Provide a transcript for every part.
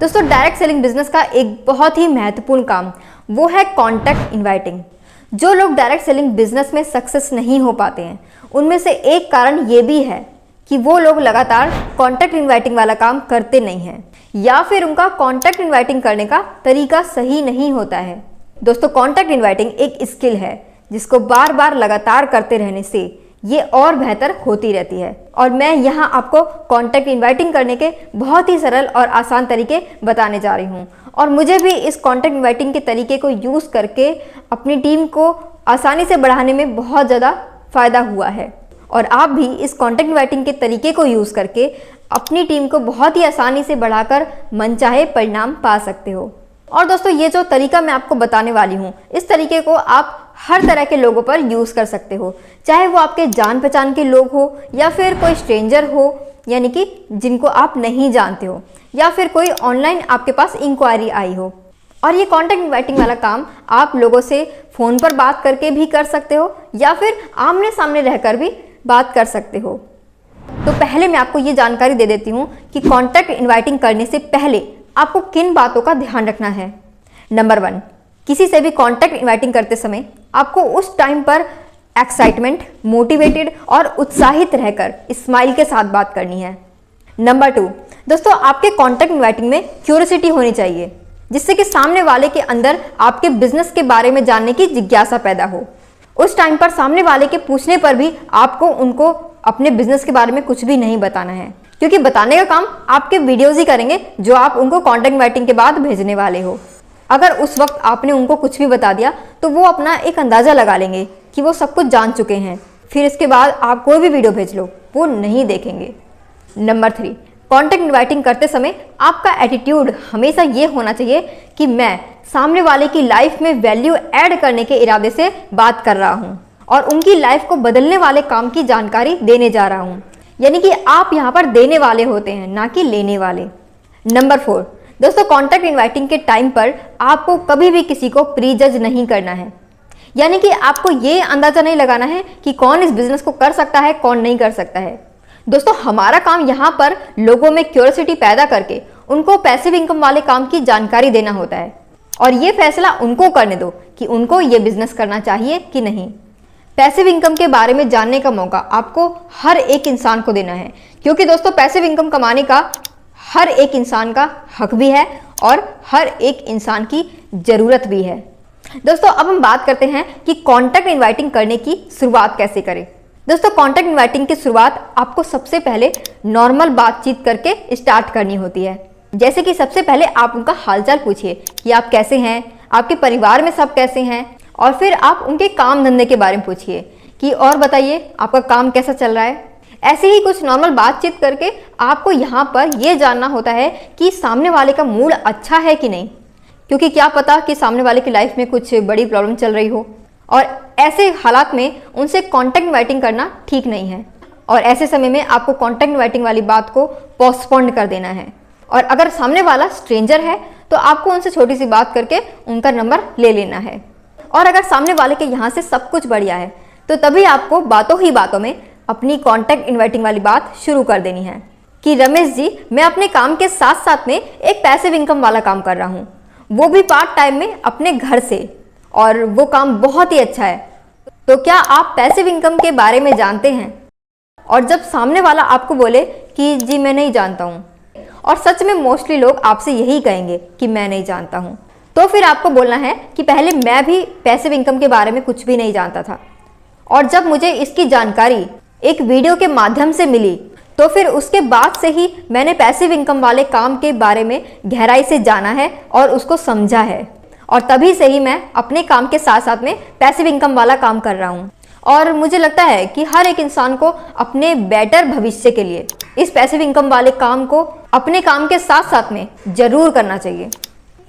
दोस्तों direct selling business का एक बहुत ही महत्वपूर्ण काम वो है कॉन्टैक्ट इनवाइटिंग। जो लोग डायरेक्ट सेलिंग बिजनेस में सक्सेस नहीं हो पाते हैं उनमें से एक कारण ये भी है कि वो लोग लगातार कॉन्टैक्ट इनवाइटिंग वाला काम करते नहीं हैं या फिर उनका कॉन्टैक्ट इनवाइटिंग करने का तरीका सही नहीं होता है। दोस्तों कॉन्टैक्ट इनवाइटिंग एक स्किल है जिसको बार बार लगातार करते रहने से ये और बेहतर होती रहती है और मैं यहाँ आपको कॉन्टैक्ट इनवाइटिंग करने के बहुत ही सरल और आसान तरीके बताने जा रही हूँ और मुझे भी इस कॉन्टैक्ट इनवाइटिंग के तरीके को यूज़ करके अपनी टीम को आसानी से बढ़ाने में बहुत ज़्यादा फ़ायदा हुआ है और आप भी इस कॉन्टैक्ट इनवाइटिंग के तरीके को यूज़ करके अपनी टीम को बहुत ही आसानी से बढ़ाकर मनचाहे परिणाम पा सकते हो। और दोस्तों ये जो तरीका मैं आपको बताने वाली हूँ इस तरीके को आप हर तरह के लोगों पर यूज़ कर सकते हो, चाहे वो आपके जान पहचान के लोग हो या फिर कोई स्ट्रेंजर हो यानी कि जिनको आप नहीं जानते हो या फिर कोई ऑनलाइन आपके पास इंक्वायरी आई हो। और ये कॉन्टैक्ट इनवाइटिंग वाला काम आप लोगों से फ़ोन पर बात करके भी कर सकते हो या फिर आमने सामने रहकर भी बात कर सकते हो। तो पहले मैं आपको ये जानकारी दे देती हूँ कि कॉन्टैक्ट इनवाइटिंग करने से पहले आपको किन बातों का ध्यान रखना है। नंबर 1, किसी से भी कॉन्टैक्ट इनवाइटिंग करते समय आपको उस टाइम पर एक्साइटमेंट, मोटिवेटेड और उत्साहित रहकर स्माइल के साथ बात करनी है। नंबर 2, दोस्तों आपके कॉन्टैक्ट इनवाइटिंग में क्यूरियोसिटी होनी चाहिए जिससे कि सामने वाले के अंदर आपके बिजनेस के बारे में जानने की जिज्ञासा पैदा हो। उस टाइम पर सामने वाले के पूछने पर भी आपको उनको अपने बिजनेस के बारे में कुछ भी नहीं बताना है क्योंकि बताने का काम आपके वीडियोज़ ही करेंगे जो आप उनको कॉन्टैक्ट इनवाइटिंग के बाद भेजने वाले हो। अगर उस वक्त आपने उनको कुछ भी बता दिया तो वो अपना एक अंदाज़ा लगा लेंगे कि वो सब कुछ जान चुके हैं, फिर इसके बाद आप कोई भी वीडियो भेज लो वो नहीं देखेंगे। नंबर 3, कॉन्टैक्ट इनवाइटिंग करते समय आपका एटीट्यूड हमेशा ये होना चाहिए कि मैं सामने वाले की लाइफ में वैल्यू ऐड करने के इरादे से बात कर रहा हूँ और उनकी लाइफ को बदलने वाले काम की जानकारी देने जा रहा हूँ, यानी कि आप यहाँ पर देने वाले होते हैं ना कि लेने वाले। नंबर 4, दोस्तों कॉन्टैक्ट इनवाइटिंग के टाइम पर आपको कभी भी किसी को प्री जज नहीं करना है, यानी कि आपको ये अंदाजा नहीं लगाना है कि कौन इस बिजनेस को कर सकता है कौन नहीं कर सकता है। दोस्तों हमारा काम यहाँ पर लोगों में क्यूरियोसिटी पैदा करके उनको पैसिव इनकम वाले काम की जानकारी देना होता है और ये फैसला उनको करने दो कि उनको ये बिजनेस करना चाहिए कि नहीं। पैसिव इनकम के बारे में जानने का मौका आपको हर एक इंसान को देना है क्योंकि दोस्तों पैसिव इनकम कमाने का हर एक इंसान का हक भी है और हर एक इंसान की ज़रूरत भी है। दोस्तों अब हम बात करते हैं कि कॉन्टैक्ट इनवाइटिंग करने की शुरुआत कैसे करें। दोस्तों कॉन्टैक्ट इनवाइटिंग की शुरुआत आपको सबसे पहले नॉर्मल बातचीत करके स्टार्ट करनी होती है। जैसे कि सबसे पहले आप उनका हालचाल पूछिए कि आप कैसे हैं, आपके परिवार में सब कैसे हैं, और फिर आप उनके काम धंधे के बारे में पूछिए कि और बताइए आपका काम कैसा चल रहा है। ऐसे ही कुछ नॉर्मल बातचीत करके आपको यहाँ पर यह जानना होता है कि सामने वाले का मूड अच्छा है कि नहीं, क्योंकि क्या पता कि सामने वाले की लाइफ में कुछ बड़ी प्रॉब्लम चल रही हो और ऐसे हालात में उनसे कॉन्टैक्ट इनवाइटिंग करना ठीक नहीं है और ऐसे समय में आपको कॉन्टैक्ट इनवाइटिंग वाली बात को पोस्टपोन कर देना है। और अगर सामने वाला स्ट्रेंजर है तो आपको उनसे छोटी सी बात करके उनका नंबर ले लेना है। और अगर सामने वाले के यहाँ से सब कुछ बढ़िया है तो तभी आपको बातों ही बातों में अपनी कॉन्टैक्ट इनवाइटिंग वाली बात शुरू कर देनी है कि रमेश जी मैं अपने काम के साथ साथ में एक पैसिव इनकम वाला काम कर रहा हूँ, वो भी पार्ट टाइम में अपने घर से, और वो काम बहुत ही अच्छा है, तो क्या आप पैसिव इनकम के बारे में जानते हैं। और जब सामने वाला आपको बोले कि जी मैं नहीं जानता हूँ, और सच में मोस्टली लोग आपसे यही कहेंगे कि मैं नहीं जानता हूँ, तो फिर आपको बोलना है कि पहले मैं भी पैसिव इनकम के बारे में कुछ भी नहीं जानता था और जब मुझे इसकी जानकारी एक वीडियो के माध्यम से मिली तो फिर उसके बाद से ही मैंने पैसिव इनकम वाले काम के बारे में गहराई से जाना है और उसको समझा है और तभी से ही मैं अपने काम के साथ साथ में पैसिव इनकम वाला काम कर रहा हूँ। और मुझे लगता है कि हर एक इंसान को अपने बेटर भविष्य के लिए इस पैसिव इनकम वाले काम को अपने काम के साथ साथ में जरूर करना चाहिए।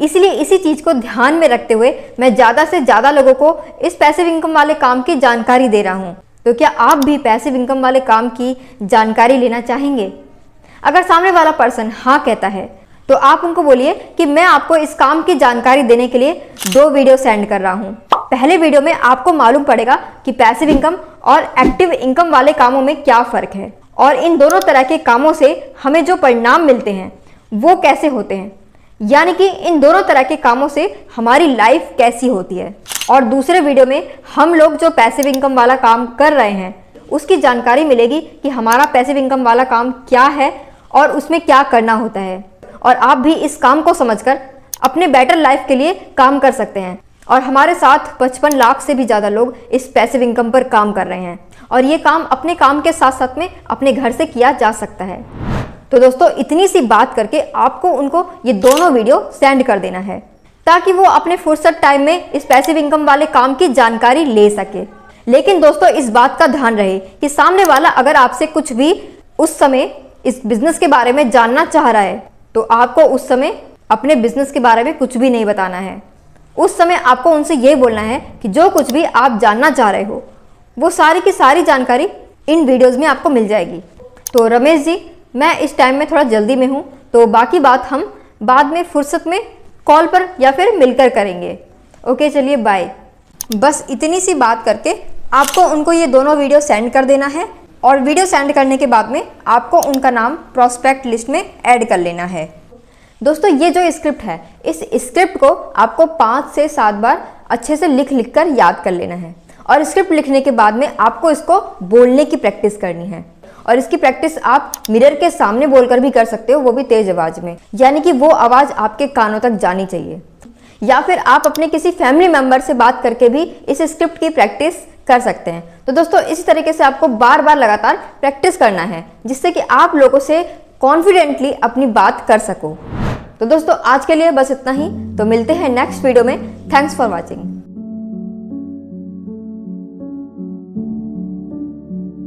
इसलिए इसी चीज़ को ध्यान में रखते हुए मैं ज़्यादा से ज़्यादा लोगों को इस पैसिव इनकम वाले काम की जानकारी दे रहा हूँ। तो क्या आप भी पैसिव इनकम वाले काम की जानकारी लेना चाहेंगे? अगर सामने वाला पर्सन हाँ कहता है तो आप उनको बोलिए कि मैं आपको इस काम की जानकारी देने के लिए 2 वीडियो सेंड कर रहा हूँ। पहले वीडियो में आपको मालूम पड़ेगा कि पैसिव इनकम और एक्टिव इनकम वाले कामों में क्या फ़र्क है और इन दोनों तरह के कामों से हमें जो परिणाम मिलते हैं वो कैसे होते हैं। यानी कि इन दोनों तरह के कामों से हमारी लाइफ कैसी होती है। और दूसरे वीडियो में हम लोग जो पैसिव इनकम वाला काम कर रहे हैं उसकी जानकारी मिलेगी कि हमारा पैसिव इनकम वाला काम क्या है और उसमें क्या करना होता है, और आप भी इस काम को समझकर अपने बेटर लाइफ के लिए काम कर सकते हैं। और हमारे साथ 55 लाख से भी ज़्यादा लोग इस पैसिव इनकम पर काम कर रहे हैं, और ये काम अपने काम के साथ साथ में अपने घर से किया जा सकता है। तो दोस्तों, इतनी सी बात करके आपको उनको ये दोनों वीडियो सेंड कर देना है ताकि वो अपने फुर्सत टाइम में इस पैसिव इनकम वाले काम की जानकारी ले सके। लेकिन दोस्तों, इस बात का ध्यान रहे कि सामने वाला अगर आपसे कुछ भी उस समय इस बिजनेस के बारे में जानना चाह रहा है तो आपको उस समय अपने बिजनेस के बारे में कुछ भी नहीं बताना है। उस समय आपको उनसे ये बोलना है कि जो कुछ भी आप जानना चाह रहे हो वो सारी की सारी जानकारी इन वीडियोस में आपको मिल जाएगी। तो रमेश जी, मैं इस टाइम में थोड़ा जल्दी में हूँ, तो बाकी बात हम बाद में फुर्सत में कॉल पर या फिर मिलकर करेंगे। ओके, चलिए बाय। बस इतनी सी बात करके आपको उनको ये दोनों वीडियो सेंड कर देना है, और वीडियो सेंड करने के बाद में आपको उनका नाम प्रॉस्पेक्ट लिस्ट में ऐड कर लेना है। दोस्तों, ये जो स्क्रिप्ट है, इस स्क्रिप्ट को आपको 5 से 7 बार अच्छे से लिख कर याद कर लेना है, और स्क्रिप्ट लिखने के बाद में आपको इसको बोलने की प्रैक्टिस करनी है। और इसकी प्रैक्टिस आप मिरर के सामने बोलकर भी कर सकते हो, वो भी तेज आवाज में, यानी कि वो आवाज़ आपके कानों तक जानी चाहिए। या फिर आप अपने किसी फैमिली मेंबर से बात करके भी इस स्क्रिप्ट की प्रैक्टिस कर सकते हैं। तो दोस्तों, इसी तरीके से आपको बार बार लगातार प्रैक्टिस करना है जिससे कि आप लोगों से कॉन्फिडेंटली अपनी बात कर सको। तो दोस्तों, आज के लिए बस इतना ही। तो मिलते हैं नेक्स्ट वीडियो में। Thanks for watching.